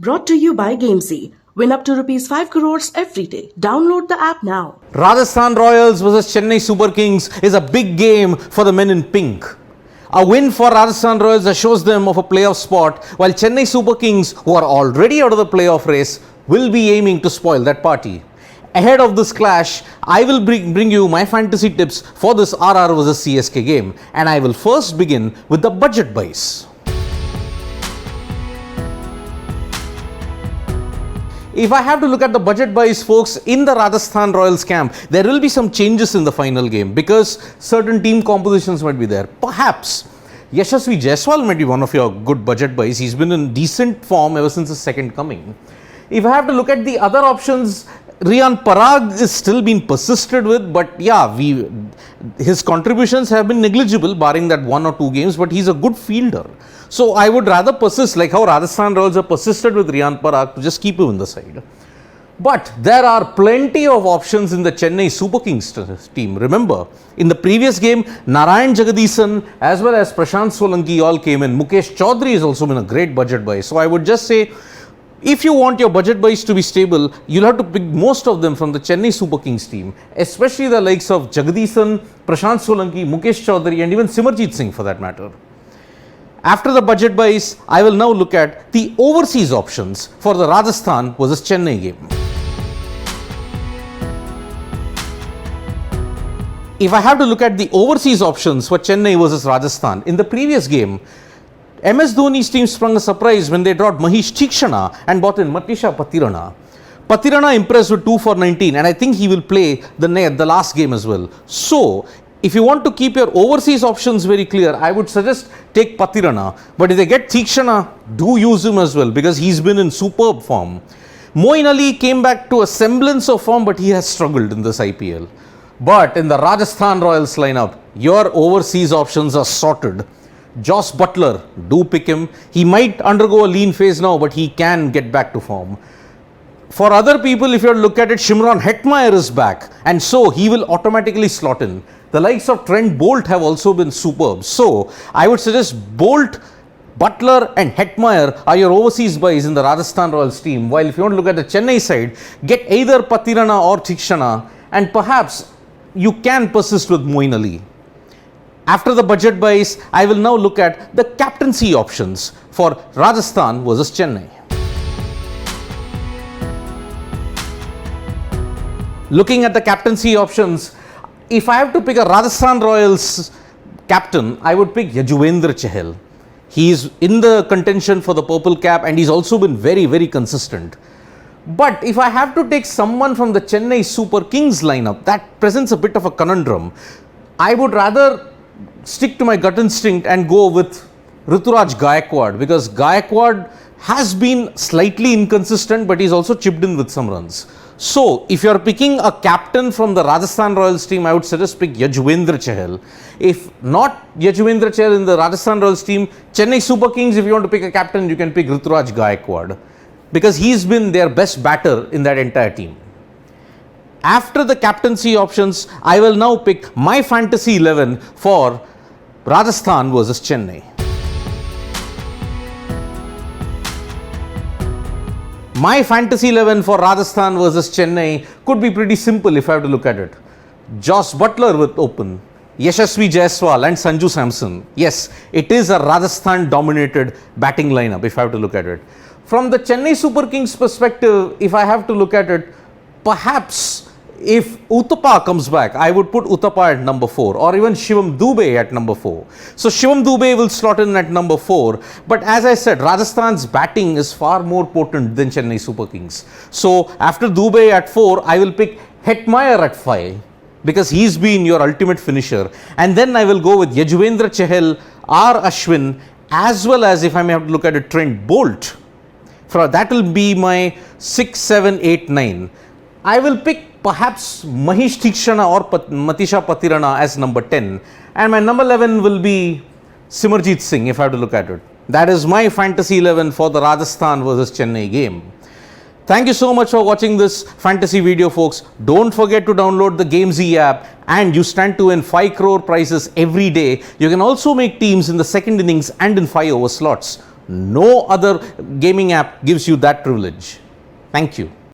Brought to you by Gamezy. Win up to rupees 5 crores every day. Download the app now. Rajasthan Royals versus Chennai Super Kings is a big game for the men in pink. A win for Rajasthan Royals assures them of a playoff spot, while Chennai Super Kings, who are already out of the playoff race, will be aiming to spoil that party. Ahead of this clash, I will bring you my fantasy tips for this RR versus CSK game, and I will first begin with the budget buys. If I have to look at the budget buys, folks, in the Rajasthan Royals camp, there will be some changes in the final game because certain team compositions might be there. Perhaps Yashasvi Jaiswal might be one of your good budget buys. He's been in decent form ever since his second coming. If I have to look at the other options, Riyan Parag is still being persisted with, but yeah, his contributions have been negligible barring that 1 or 2 games, but he's a good fielder. So I would rather persist, like how Rajasthan Royals have persisted with Riyan Parag, to just keep him in the side. But there are plenty of options in the Chennai Super Kings team. Remember, in the previous game, Narayan Jagadisan as well as Prashant Solanki all came in. Mukesh Chaudhary has also been a great budget buy. So I would just say, if you want your budget buys to be stable, you'll have to pick most of them from the Chennai Super Kings team, especially the likes of Jagadisan, Prashant Solanki, Mukesh Chaudhary and even Simarjeet Singh for that matter. After the budget buys, I will now look at the overseas options for the Rajasthan versus Chennai game. If I have to look at the overseas options for Chennai versus Rajasthan, in the previous game, MS Dhoni's team sprung a surprise when they dropped Mahesh Theekshana and brought in Matisha Patirana. Patirana impressed with 2 for 19 and I think he will play the last game as well. So, if you want to keep your overseas options very clear, I would suggest take Patirana. But if they get Theekshana, do use him as well because he's been in superb form. Moeen Ali came back to a semblance of form, but he has struggled in this IPL. But in the Rajasthan Royals lineup, your overseas options are sorted. Joss Butler, do pick him. He might undergo a lean phase now, but he can get back to form. For other people, if you look at it, Shimron Hetmeyer is back and so he will automatically slot in. The likes of Trent Bolt have also been superb. So I would suggest Bolt, Butler and Hetmeyer are your overseas buys in the Rajasthan Royals team. While if you want to look at the Chennai side, get either Patirana or Theekshana and perhaps you can persist with Moeen Ali. After the budget buys, I will now look at the captaincy options for Rajasthan versus Chennai. Looking at the captaincy options, if I have to pick a Rajasthan Royals captain, I would pick Yajuvendra Chahal. He is in the contention for the purple cap and he's also been very, very consistent. But if I have to take someone from the Chennai Super Kings lineup, that presents a bit of a conundrum. I would rather stick to my gut instinct and go with Ruturaj Gaikwad because Gaikwad has been slightly inconsistent but he's also chipped in with some runs. So, if you are picking a captain from the Rajasthan Royals team, I would suggest pick Yajuvendra Chahal. If not Yajuvendra Chahal in the Rajasthan Royals team, Chennai Super Kings, if you want to pick a captain, you can pick Ruturaj Gaikwad because he's been their best batter in that entire team. After the captaincy options, I will now pick my fantasy 11 for Rajasthan versus Chennai. My fantasy 11 for Rajasthan versus Chennai could be pretty simple if I have to look at it. Joss Butler with open, Yashasvi Jaiswal and Sanju Samson. Yes, it is a Rajasthan dominated batting lineup if I have to look at it. From the Chennai Super Kings perspective, if I have to look at it, perhaps if Uthappa comes back, I would put Uthappa at number 4 or even Shivam Dube at number 4. So Shivam Dube will slot in at number 4. But as I said, Rajasthan's batting is far more potent than Chennai Super Kings. So after Dube at 4, I will pick Hetmeyer at 5 because he's been your ultimate finisher. And then I will go with Yajuvendra Chahal, R. Ashwin, as well as if I may have to look at it, Trent Bolt. That will be my 6, 7, 8, 9. I will pick perhaps Mahesh Theekshana or Matisha Patirana as number 10 and my number 11 will be Simarjeet Singh if I have to look at it. That is my fantasy 11 for the Rajasthan versus Chennai game. Thank you so much for watching this fantasy video, folks. Don't forget to download the Gamezy app and you stand to win 5 crore prizes every day. You can also make teams in the second innings and in 5 over slots. No other gaming app gives you that privilege. Thank you.